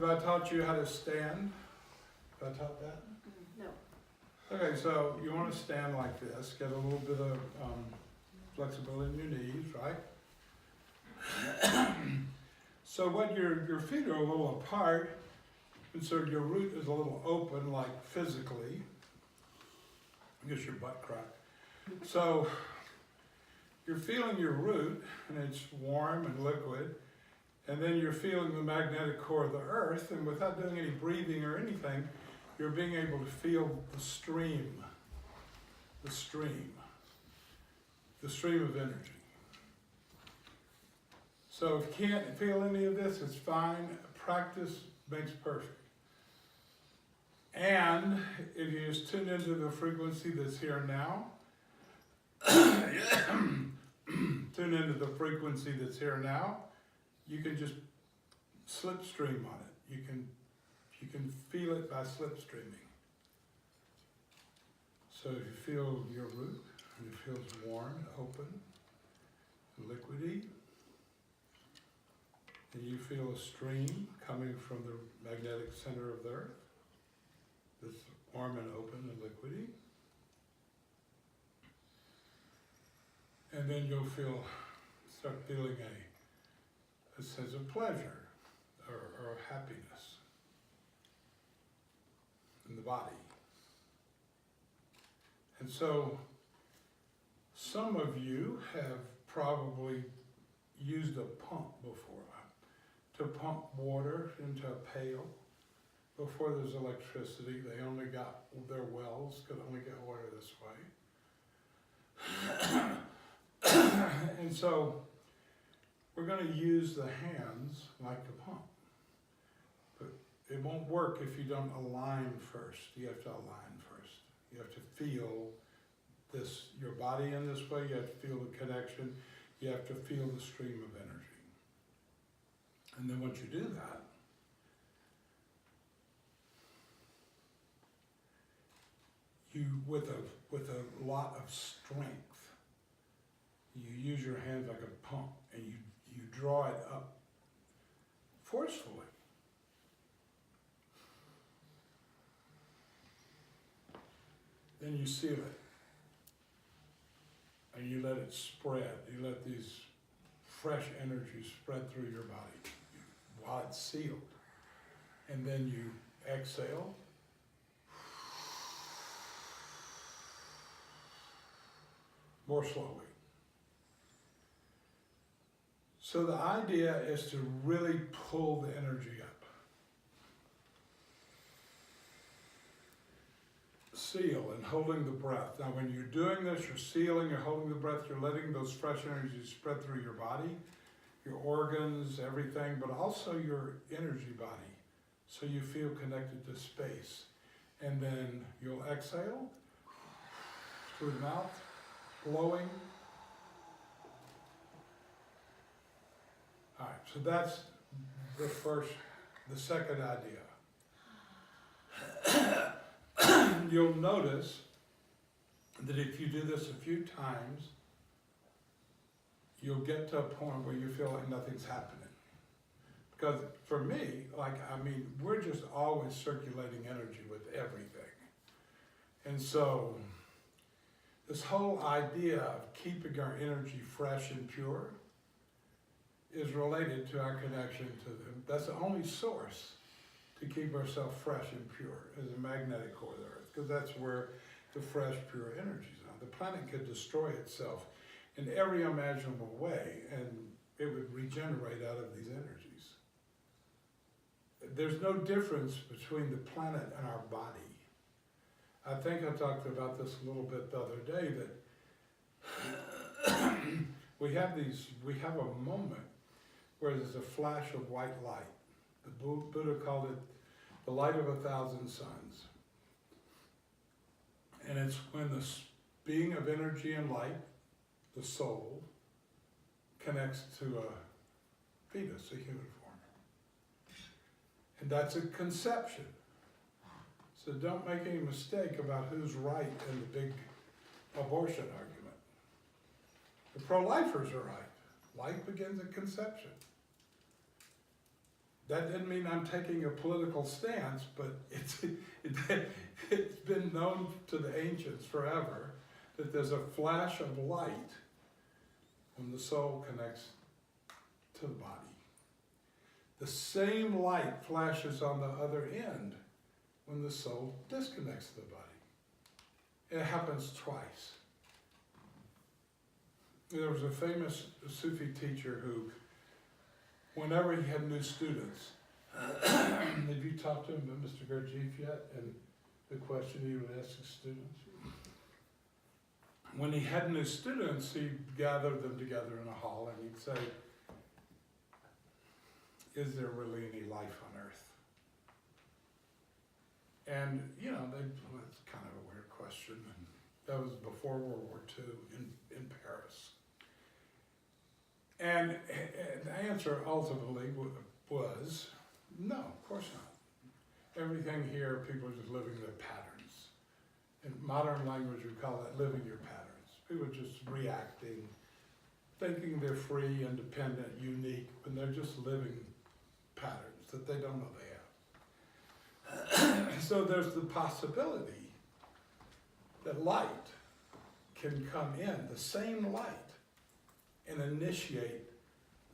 Have I taught you how to stand? Have I taught that? No. Okay, so you want to stand like this, get a little bit of flexibility in your knees, right? So what your feet are a little apart, and so your root is a little open, like physically. I guess your butt cracked. So you're feeling your root, and it's warm and liquid, and then you're feeling the magnetic core of the earth, and without doing any breathing or anything, you're being able to feel the stream of energy. So if you can't feel any of this, it's fine. Practice makes perfect. And if you just tune into the frequency that's here now, tune into the frequency that's here now, you can just slipstream on it. You can feel it by slipstreaming. So if you feel your root, and it feels warm and open, liquidy, and you feel a stream coming from the magnetic center of the earth, that's warm and open and liquidy. And then you'll start feeling a sense of pleasure or happiness in the body. And so some of you have probably used a pump before to pump water into a pail. Before there's electricity, they only got, their wells could only get water this way. And so we're going to use the hands like a pump. But it won't work if you don't align first. You have to align first. You have to feel this, your body in this way. You have to feel the connection. You have to feel the stream of energy. And then once you do that, you, with a lot of strength, you use your hands like a pump, and you draw it up forcefully. Then you seal it, and you let it spread. You let these fresh energies spread through your body while it's sealed. And then you exhale. More slowly. So the idea is to really pull the energy up. Seal and holding the breath. Now when you're doing this, you're sealing, you're holding the breath, you're letting those fresh energies spread through your body, your organs, everything, but also your energy body. So you feel connected to space. And then you'll exhale through the mouth, blowing. All right, so that's the second idea. You'll notice that if you do this a few times, you'll get to a point where you feel like nothing's happening. Because for me, we're just always circulating energy with everything. And so, this whole idea of keeping our energy fresh and pure is related to our connection to them. That's the only source to keep ourselves fresh and pure, is the magnetic core of the earth, because that's where the fresh, pure energies are. The planet could destroy itself in every imaginable way, and it would regenerate out of these energies. There's no difference between the planet and our body. I think I talked about this a little bit the other day, that we have a moment where there's a flash of white light. The Buddha called it the light of 1,000 suns. And it's when the being of energy and light, the soul, connects to a fetus, a human form. And that's a conception. So don't make any mistake about who's right in the big abortion argument. The pro-lifers are right. Life begins at conception. That doesn't mean I'm taking a political stance, but it's been known to the ancients forever that there's a flash of light when the soul connects to the body. The same light flashes on the other end when the soul disconnects to the body. It happens twice. There was a famous Sufi teacher who, whenever he had new students, have you talked to him about Mr. Gurdjieff yet? And the question he would ask his students? When he had new students, he'd gather them together in a hall and he'd say, is there really any life on earth? And, you know, it's kind of a weird question. And that was before World War II in Paris. And the answer ultimately was, no, of course not. Everything here, people are just living their patterns. In modern language, we call that living your patterns. People are just reacting, thinking they're free, independent, unique, when they're just living patterns that they don't know they have. So there's the possibility that light can come in, the same light, and initiate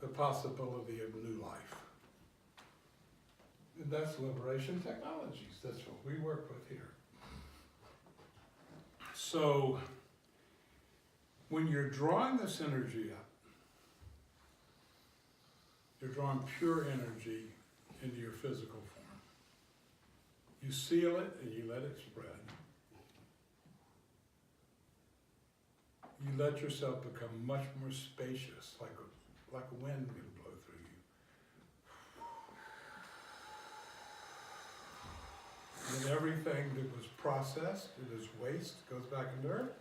the possibility of new life. And that's liberation technologies. That's what we work with here. So when you're drawing this energy up, you're drawing pure energy into your physical form. You seal it and you let it spread. You let yourself become much more spacious, like a wind can blow through you. And everything that was processed, it is waste, goes back into earth,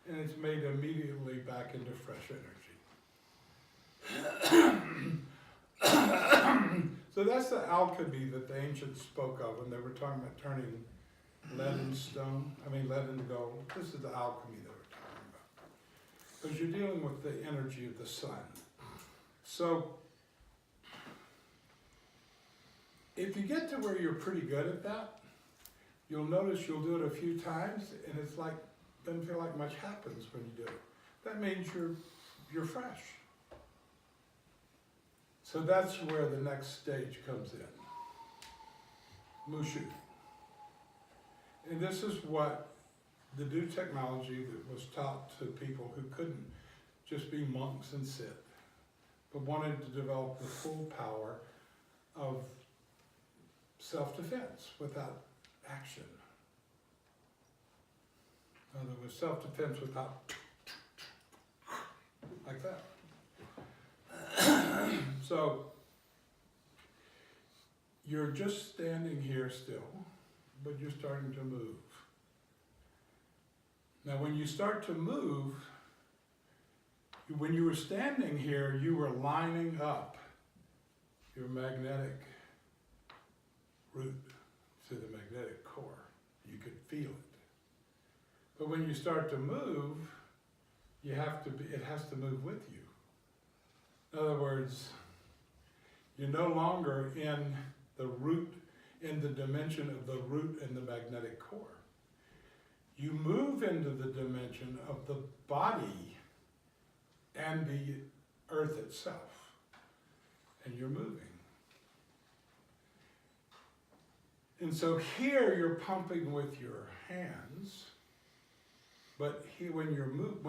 and it's made immediately back into fresh energy. So that's the alchemy that the ancients spoke of when they were talking about turning lead into gold. This is the alchemy they were talking about. Because you're dealing with the energy of the sun. So if you get to where you're pretty good at that, you'll notice you'll do it a few times, and it's like, doesn't feel like much happens when you do it. That means you're fresh. So that's where the next stage comes in. Mursshud. And this is what the new technology that was taught to people who couldn't just be monks and sit, but wanted to develop the full power of self-defense without action. In other words, self-defense without like that. So you're just standing here still, but you're starting to move. Now when you start to move, when you were standing here, you were lining up your magnetic root to the magnetic core. You could feel it. But when you start to move, it has to move with you. In other words, you're no longer in the root, in the dimension of the root and the magnetic core. You move into the dimension of the body and the earth itself, and you're moving. And so here you're pumping with your hands, but here when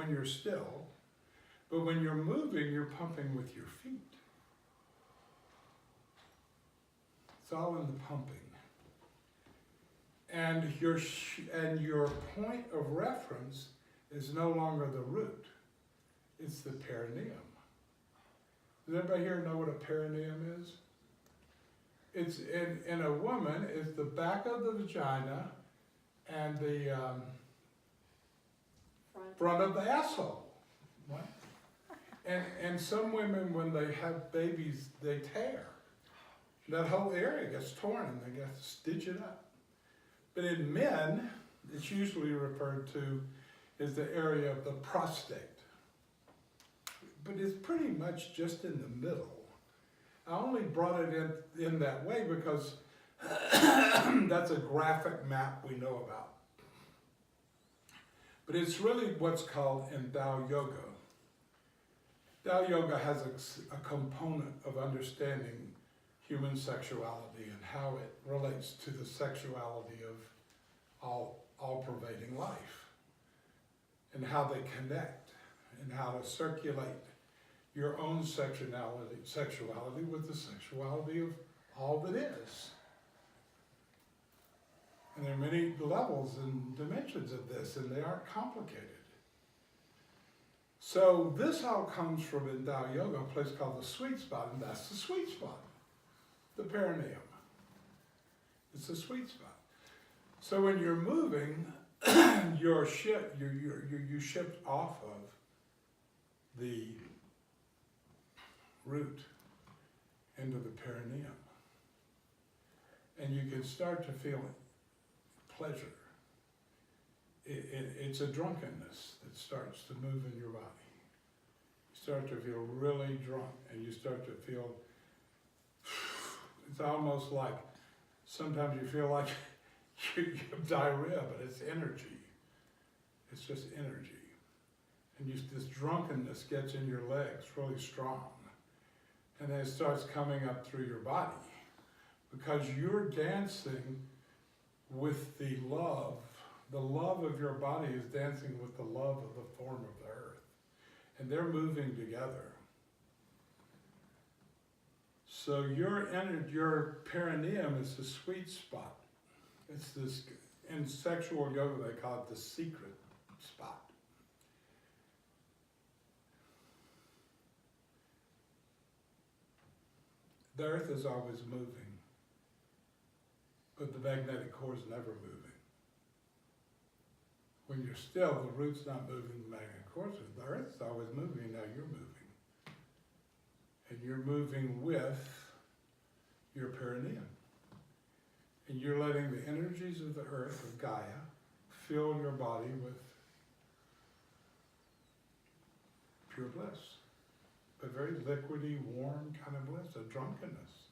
you're still, but when you're moving, you're pumping with your feet. It's all in the pumping. And your point of reference is no longer the root, it's the perineum. Does everybody here know what a perineum is? It's in a woman, it's the back of the vagina and the front of the asshole. What? And some women, when they have babies, they tear. That whole area gets torn and they got to stitch it up. But in men, it's usually referred to as the area of the prostate. But it's pretty much just in the middle I only brought it in that way because that's a graphic map we know about. But it's really what's called in Tao Yoga. Tao Yoga has a component of understanding human sexuality and how it relates to the sexuality of all-pervading life, and how they connect, and how to circulate your own sexuality with the sexuality of all that is. And there are many levels and dimensions of this, and they aren't complicated. So this all comes from, in Tao Yoga, a place called the sweet spot, and that's the sweet spot, the perineum. It's the sweet spot. So when you're moving, you shift off of the root into the perineum. And you can start to feel pleasure. It's a drunkenness that starts to move in your body. You start to feel really drunk, and you start to feel, it's almost like, sometimes you feel like you have diarrhea, but it's energy. It's just energy. And this drunkenness gets in your legs really strong. And then it starts coming up through your body, because you're dancing with the love. The love of your body is dancing with the love of the form of the earth. And they're moving together. So your perineum is the sweet spot. It's this, in sexual yoga they call it the secret spot. The earth is always moving, but the magnetic core is never moving. When you're still, the root's not moving, the magnetic core is. The earth's always moving, now you're moving. And you're moving with your perineum. And you're letting the energies of the earth, of Gaia, fill your body with pure bliss. A very liquidy, warm kind of bliss, a drunkenness.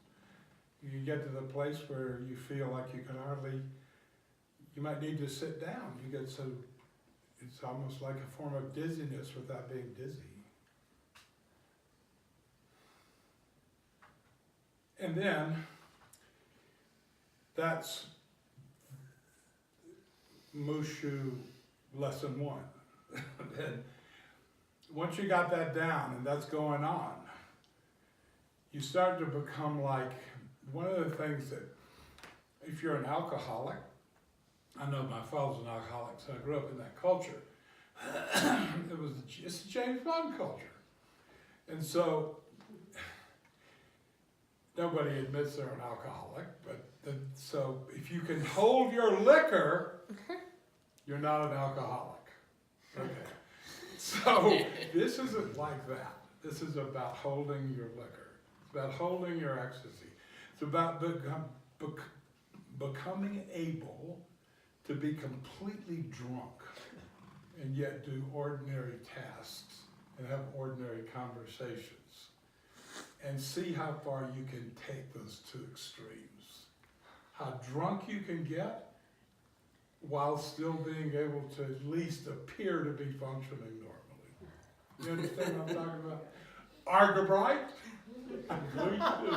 You get to the place where you feel like you can hardly, you might need to sit down. You get so, it's almost like a form of dizziness without being dizzy. And then, that's Mursshud lesson 1. And once you got that down and that's going on, you start to become like, one of the things that, if you're an alcoholic, I know my father's an alcoholic, so I grew up in that culture. It's a James Bond culture. And so, nobody admits they're an alcoholic, but so if you can hold your liquor, you're not an alcoholic. Okay. So this isn't like that. This is about holding your liquor. It's about holding your ecstasy. It's about becoming able to be completely drunk and yet do ordinary tasks and have ordinary conversations. And see how far you can take those two extremes. How drunk you can get while still being able to at least appear to be functioning normally. You understand what I'm talking about? Argabright? You do.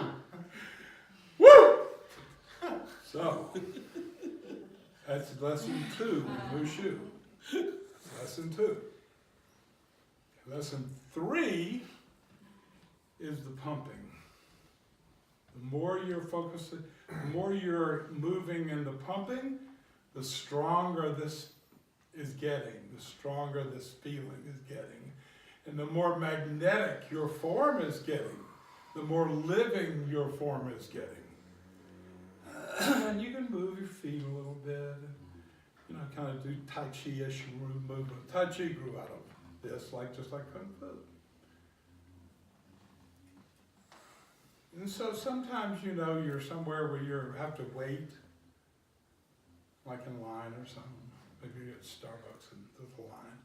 Woo! So, that's lesson 2, Mursshud. Lesson 2. Lesson 3 is the pumping. The more you're focusing, the more you're moving in the pumping, the stronger this is getting, the stronger this feeling is getting. And the more magnetic your form is getting, the more living your form is getting. And you can move your feet a little bit, kind of do Tai Chi-ish movement. Tai Chi grew out of this, just like Kung Fu. And so sometimes, you're somewhere where you have to wait, like in line or something. Maybe you're at Starbucks and there's a line.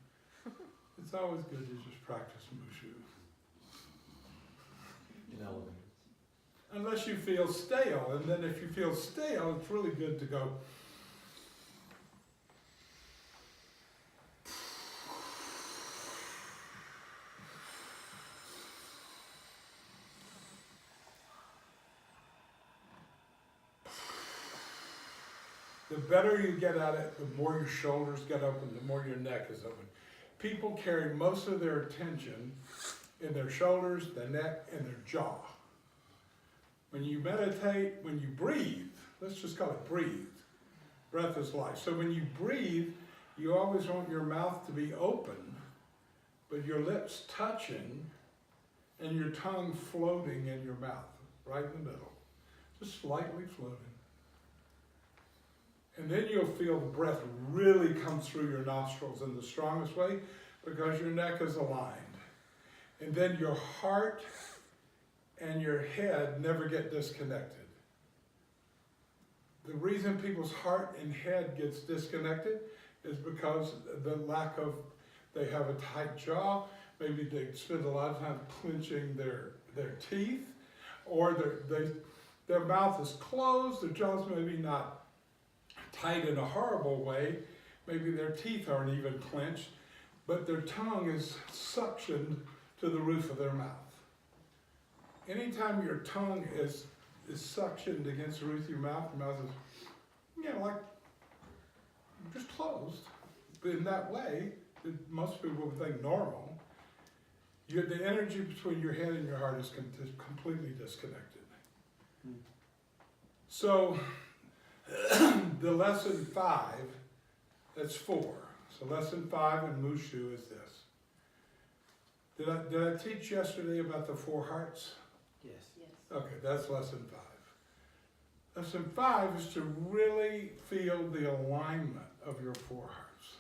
It's always good to just practice Mursshud. In elevators. unless you feel stale. And then if you feel stale, it's really good to go. The better you get at it, the more your shoulders get open, the more your neck is open. People carry most of their attention in their shoulders, their neck, and their jaw. When you meditate, when you breathe, let's just call it breathe. Breath is life. So when you breathe, you always want your mouth to be open, but your lips touching and your tongue floating in your mouth, right in the middle, just slightly floating. And then you'll feel the breath really come through your nostrils in the strongest way because your neck is aligned. And then your heart and your head never get disconnected. The reason people's heart and head gets disconnected is because the lack of, they have a tight jaw, maybe they spend a lot of time clenching their teeth, or their mouth is closed, their jaw's maybe not tight in a horrible way, maybe their teeth aren't even clenched, but their tongue is suctioned to the roof of their mouth. Anytime your tongue is suctioned against the roof of your mouth is, like just closed. But in that way, most people would think normal. The energy between your head and your heart is completely disconnected. So, the lesson 5, that's 4. So lesson 5 in Mursshud is this. Did I teach yesterday about the 4 hearts? Yes. Okay, that's lesson 5. Lesson 5 is to really feel the alignment of your 4 hearts.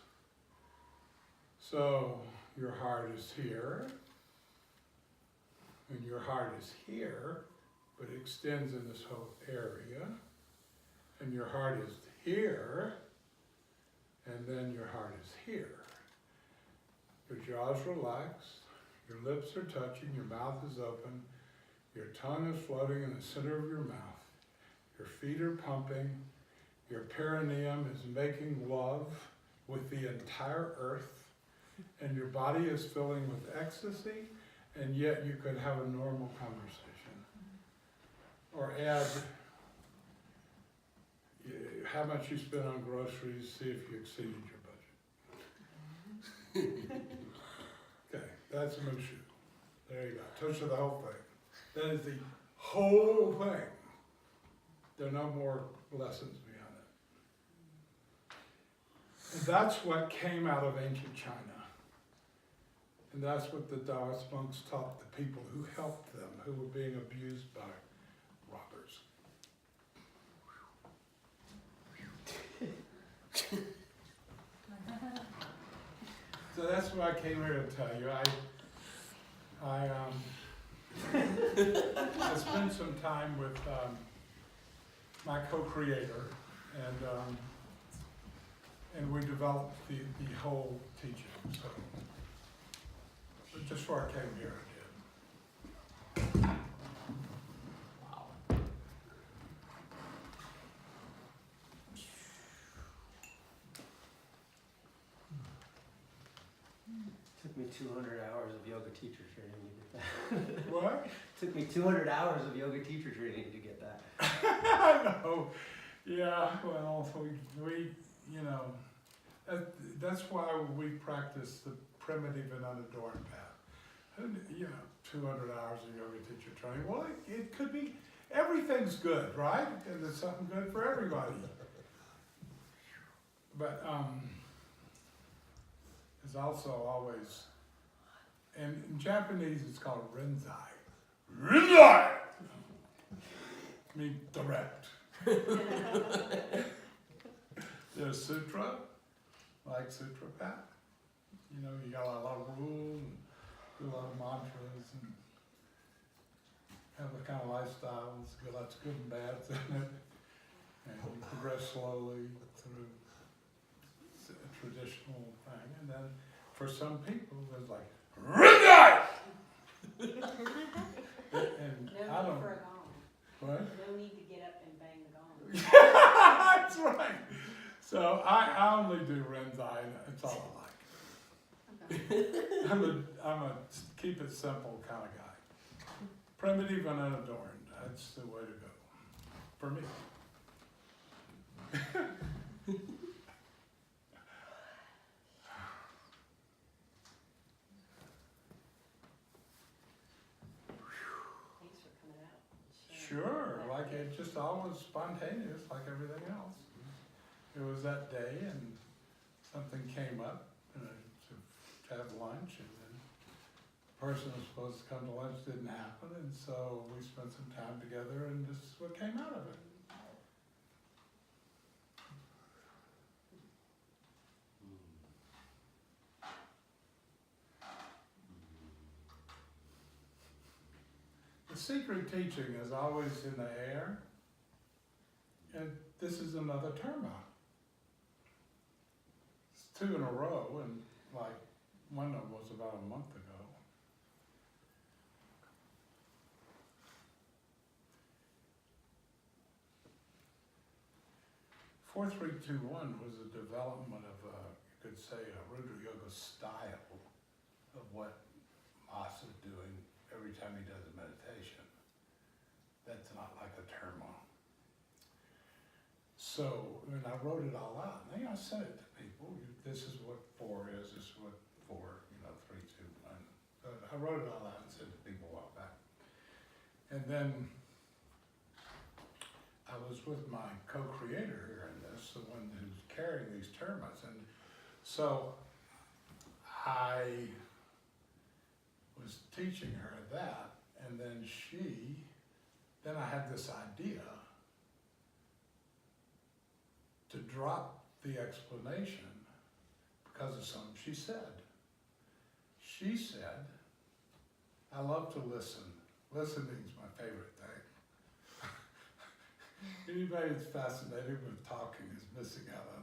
So your heart is here, and your heart is here, but it extends in this whole area. And your heart is here, and then your heart is here. Your jaw is relaxed, your lips are touching, your mouth is open, your tongue is floating in the center of your mouth, your feet are pumping, your perineum is making love with the entire earth, and your body is filling with ecstasy, and yet you could have a normal conversation. Or add how much you spend on groceries, see if you exceeded your budget. Okay, that's Mursshud. There you go. Touch of the whole thing. That is the whole thing. There are no more lessons beyond it. And that's what came out of ancient China. And that's what the Taoist monks taught the people who helped them, who were being abused by robbers. So that's what I came here to tell you. I spent some time with my co-creator, and we developed the whole teaching. So, but just before I came here, I did. Took me 200 hours of yoga teacher training to get that. What? Took me 200 hours of yoga teacher training to get that. I know. Yeah, well, we that's why we practice the primitive and unadorned path. And, 200 hours of yoga teacher training. Well, it could be, everything's good, right? And there's something good for everybody. But there's also always, and in Japanese it's called Renzai. Renzai! I mean, direct. There's sutra, like Sutra Path. You got a lot of rules and do a lot of mantras and have a kind of lifestyle. It's lots of good and bad in it. And you progress slowly through a traditional thing. And then for some people, there's like, Rudra! And No I need don't, for a gong. What? No need to get up and bang the gong. That's right. So I only do Renzai, and it's all I like. I'm a keep it simple kind of guy. Primitive and unadorned. That's the way to go. For me. Thanks for coming out. and sharing Sure, that like gift. it just always spontaneous, like everything else. It was that day, and something came up to have lunch, and then the person who was supposed to come to lunch didn't happen, and so we spent some time together, and this is what came out of it. The secret teaching is always in the air, and this is another term out. It's 2 in a row, and like one of them was about a month ago. 4321 was a development of you could say, a Rudra Yoga style of what Mas is doing every time he does a meditation. That's not like a Dharma. So, when I wrote it all out, and I sent it to people. This is what 4 is, this is what 4, 3, 2, 1. So I wrote it all out and sent it to people a while back. And then I was with my co-creator here in this, the one who's carrying these termas, and so I was teaching her that, and then then I had this idea to drop the explanation because of something she said. She said, I love to listen. Listening is my favorite thing. Anybody that's fascinated with talking is missing out on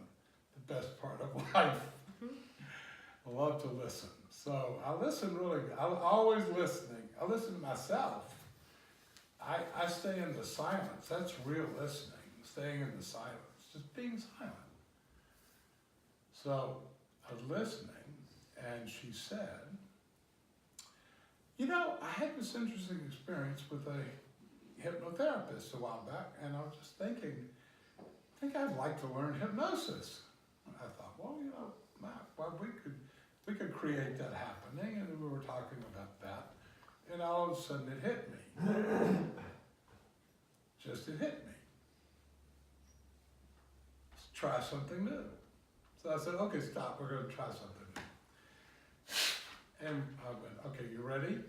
the best part of life. I love to listen. So I listen really good. I'm always listening. I listen to myself. I stay in the silence. That's real listening, staying in the silence, just being silent. So I was listening, and she said, I had this interesting experience with a hypnotherapist a while back, and I was just thinking, I think I'd like to learn hypnosis. And I thought, well, we could create that happening, and we were talking about that, and all of a sudden it hit me. It hit me. Let's try something new. So I said, okay, stop, we're gonna try something new. And I went, okay, you ready?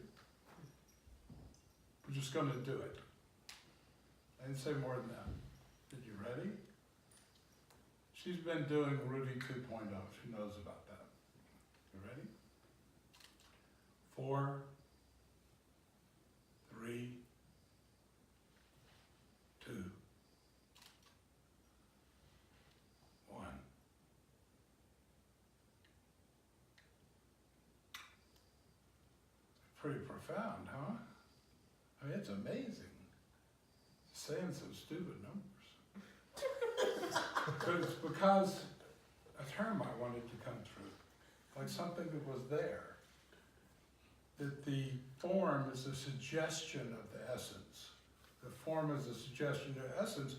We're just gonna do it. I didn't say more than that. Did you ready? She's been doing Rudy 2.0. She knows about that. You ready? 4, 3, 2, 1. Pretty profound, huh? I mean, it's amazing. Saying some stupid numbers. But it's because a term I wanted to come through, like something that was there. That the form is a suggestion of the essence. The form is a suggestion of the essence.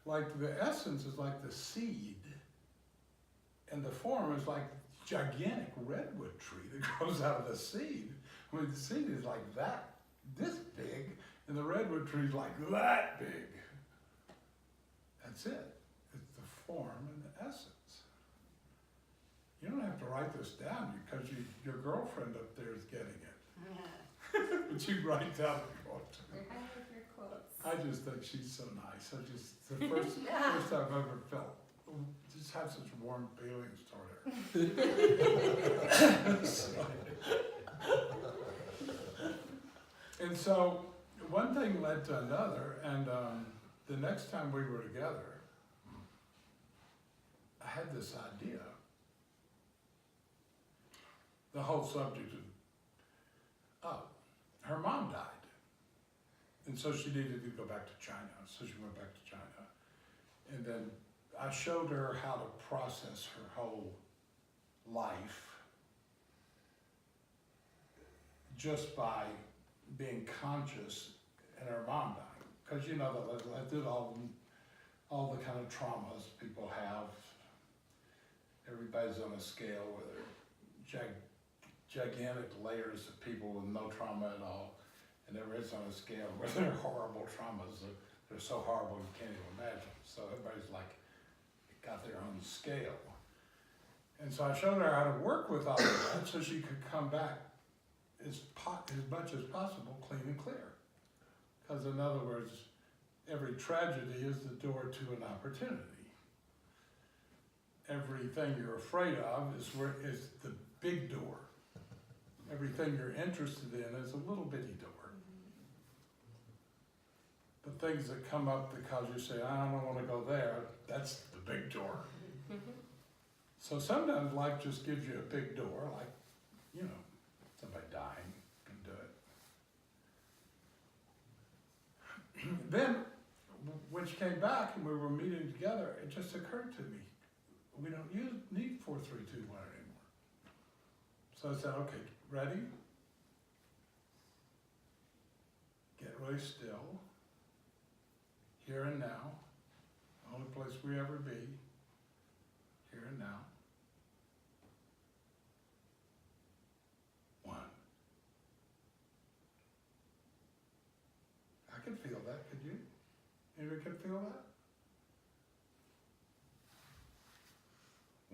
Like the essence is like the seed, and the form is like gigantic redwood tree that grows out of the seed. I mean, the seed is like this big, and the redwood tree is like that big. That's it. It's the form and the essence. You don't have to write this down because your girlfriend up there is getting it. But you write down if you want to. You're hanging with your quotes. I just think she's so nice. The first I've ever felt, just have such warm feelings toward her. And so one thing led to another, and the next time we were together, I had this idea. The whole subject of, her mom died. And so she needed to go back to China, so she went back to China. And then I showed her how to process her whole life just by being conscious and her mom dying. Because you know, I did all the kind of traumas people have. Everybody's on a scale where there are gigantic layers of people with no trauma at all. And there is on a scale where there are horrible traumas that they're so horrible you can't even imagine. So everybody's like, got their own scale. And so I showed her how to work with all of that so she could come back as much as possible clean and clear. Because in other words, every tragedy is the door to an opportunity. Everything you're afraid of is the big door. Everything you're interested in is a little bitty door. The things that come up because you say, I don't want to go there, that's the big door. So sometimes life just gives you a big door, like, you know, somebody dying can do it. Then, when she came back and we were meeting together, it just occurred to me, we don't need 4, 3, 2, 1 anymore. So I said, okay, ready? Get really still. Here and now. The only place we ever be. Here and now. 1. I could feel that, could you? Anybody could feel that?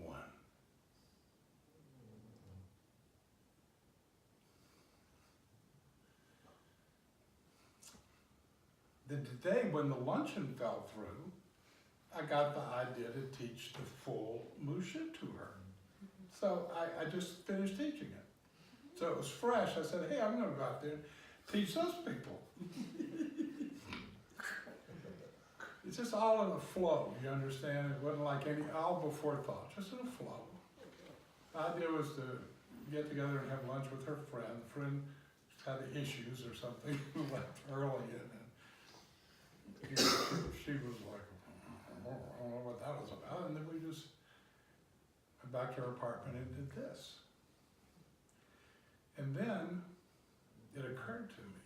1. Then today, when the luncheon fell through, I got the idea to teach the full Mursshud to her. So I just finished teaching it. So it was fresh. I said, hey, I'm going to go out there and teach those people. It's just all in a flow, you understand? It wasn't like all before thought, just in a flow. The idea was to get together and have lunch with her friend. The friend had issues or something, left early, and she was like, I don't know what that was about. And then we just went back to her apartment and did this. And then it occurred to me,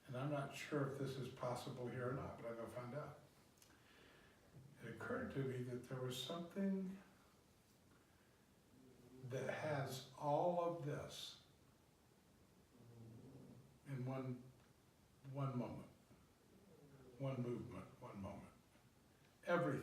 and I'm not sure if this is possible here or not, but I'm going to find out. It occurred to me that there was something that has all of this in one moment, one movement, one moment. Everything.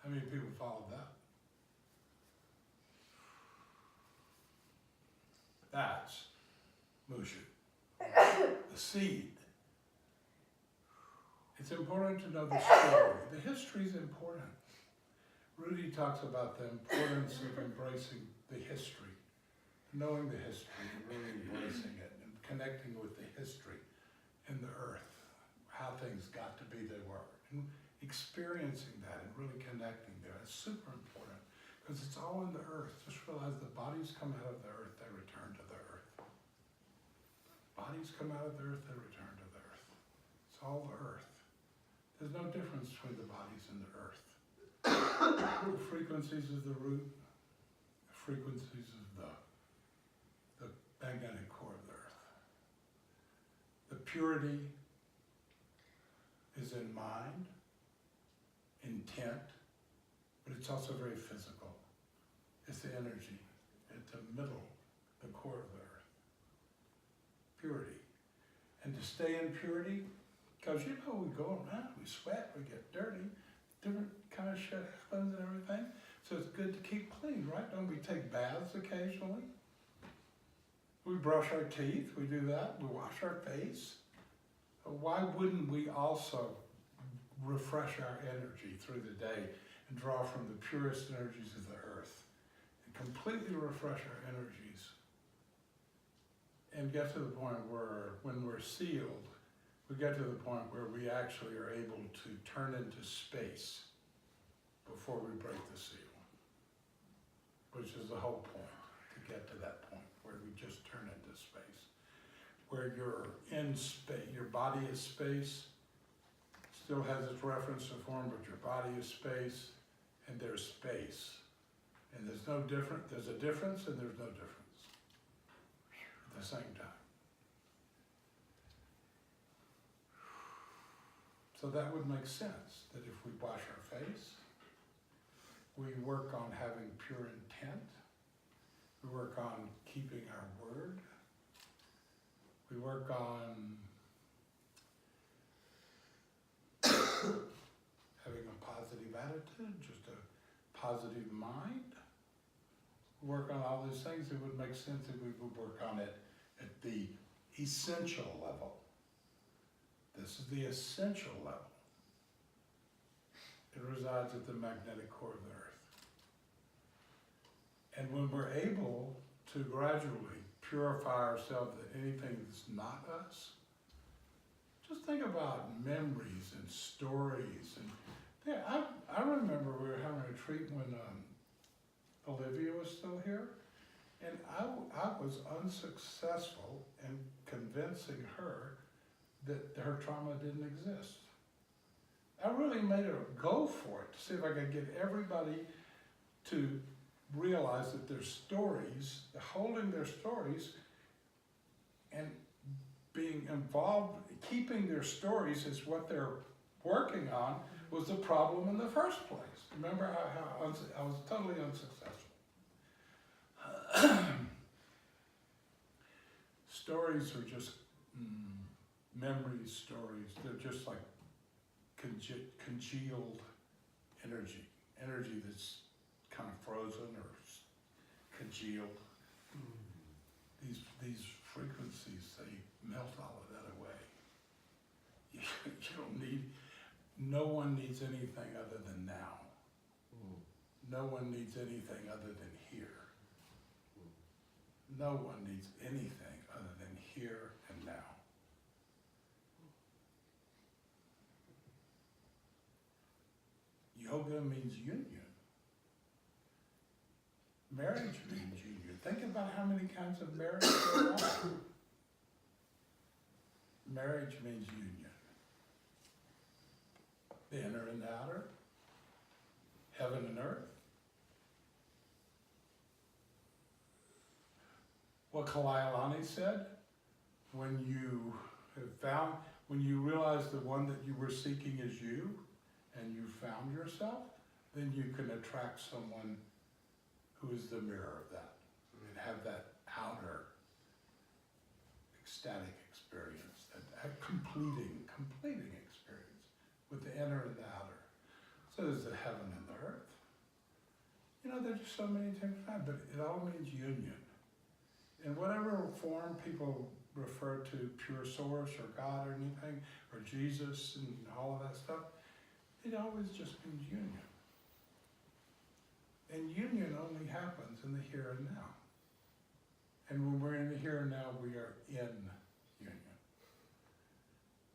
How many people followed that? That's Mursshud. The seed. It's important to know the story. The history is important. Rudy talks about the importance of embracing the history, knowing the history, and really embracing it, and connecting with the history in the earth, how things got to be they were, and experiencing that and really connecting there. It's super important because it's all in the earth. Just realize the bodies come out of the earth, they return to the earth. Bodies come out of the earth, they return to the earth. It's all the earth. There's no difference between the bodies and the earth. The frequencies of the root, the frequencies of the magnetic core of the earth. The purity is in mind, intent, but it's also very physical. It's the energy at the middle, the core of the earth. Purity. And to stay in purity, because you know we go around, we sweat, we get dirty, different kind of shit happens and everything. So it's good to keep clean, right? Don't we take baths occasionally? We brush our teeth, we do that, we wash our face. Why wouldn't we also refresh our energy through the day and draw from the purest energies of the earth and completely refresh our energies and get to the point where when we're sealed, we get to the point where we actually are able to turn into space before we break the seal, which is the whole point, to get to that point where we just turn into space, where you're in space, your body is space, still has its reference to form, but your body is space, and there's space. And there's no different, there's a difference and there's no difference at the same time. So that would make sense, that if we wash our face, we work on having pure intent, we work on keeping our word, we work on having a positive attitude, just a positive mind. We work on all these things. It would make sense if we would work on it at the essential level. This is the essential level. It resides at the magnetic core of the earth. And when we're able to gradually purify ourselves of anything that's not us, just think about memories and stories. And yeah, I remember we were having a retreat when Olivia was still here, and I was unsuccessful in convincing her that her trauma didn't exist. I really made a go for it to see if I could get everybody to realize that their stories, holding their stories and being involved, keeping their stories is what they're working on, was the problem in the first place. Remember how I was totally unsuccessful. Stories are just memory stories. They're just like congealed energy that's kind of frozen or congealed. These frequencies, they melt all of that away. You don't need, no one needs anything other than now. No one needs anything other than here. No one needs anything other than here and now. Yoga means union. Marriage means union. Think about how many kinds of marriage there are. Marriage means union. The inner and the outer, heaven and earth. What Kalayalani said, when you realize the one that you were seeking is you, and you found yourself, then you can attract someone who is the mirror of that, and have that outer ecstatic experience, that completing experience with the inner and the outer. So there's the heaven and the earth. You know, there's so many things, but it all means union. In whatever form people refer to pure source or God or anything, or Jesus and all of that stuff, it always just means union. And union only happens in the here and now. And when we're in the here and now, we are in union.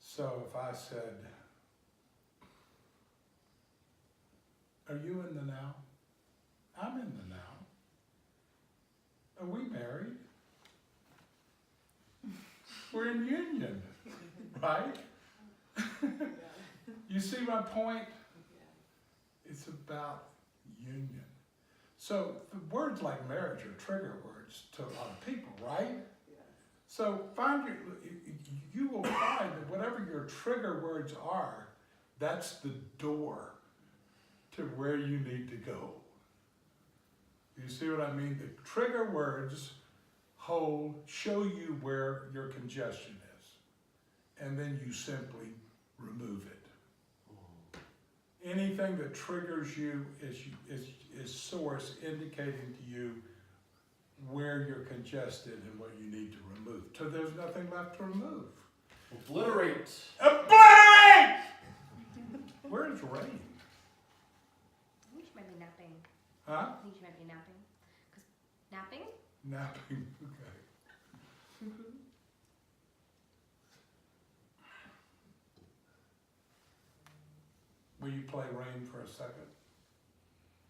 So if I said, are you in the now? I'm in the now. Are we married? We're in union, right? You see my point? It's about union. So the words like marriage are trigger words to a lot of people, right? So you will find that whatever your trigger words are, that's the door to where you need to go. You see what I mean? The trigger words show you where your congestion is, and then you simply remove it. Anything that triggers you is source indicating to you where you're congested and what you need to remove. So there's nothing left to remove. Obliterate! Obliterate! Where's rain? I think she might be napping. Huh? I think she might be napping. Napping? Napping, okay. Will you play Rain for a second?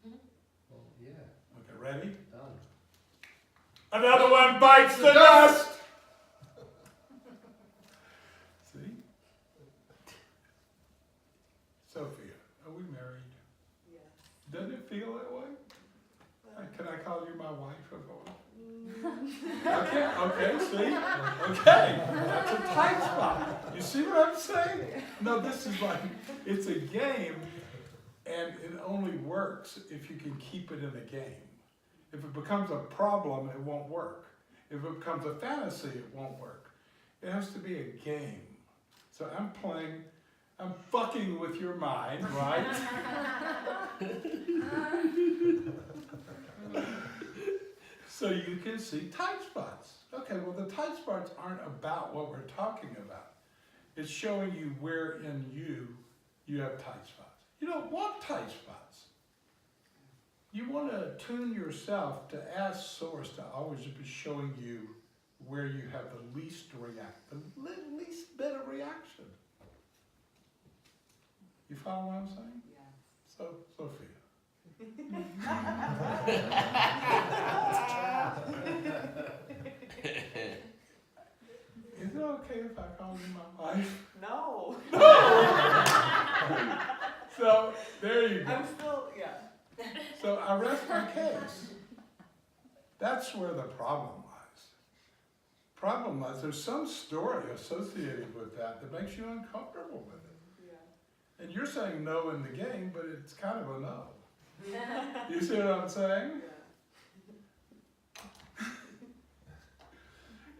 Well, yeah, Okay, ready? done. Another one bites the dust! See? Sophia, are we married? Yes. Doesn't it feel that way? Can I call you my wife if I want? Okay, see? Okay, that's a tight spot. You see what I'm saying? No, this is like, it's a game, and it only works if you can keep it in a game. If it becomes a problem, it won't work. If it becomes a fantasy, it won't work. It has to be a game. So I'm playing, I'm fucking with your mind, right? So you can see tight spots. Okay, well the tight spots aren't about what we're talking about. It's showing you where in you have tight spots. You don't want tight spots. You want to tune yourself to ask Source to always be showing you where you have the least least bit of reaction. You follow what I'm saying? Yes. So, Sophia. Is it okay if I call you my wife? No. So, there you go. I'm still, yeah. So I rest my case. That's where the problem lies. Problem lies, there's some story associated with that makes you uncomfortable with it. Yeah. And you're saying no in the game, but it's kind of a no. You see what I'm saying? Yeah.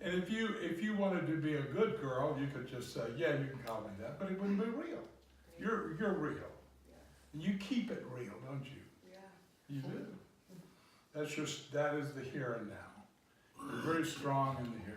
And if you wanted to be a good girl, you could just say, yeah, you can call me that, but it wouldn't be real. You're real. Yeah. And you keep it real, don't you? Yeah. You do. That is the here and now. You're very strong in the here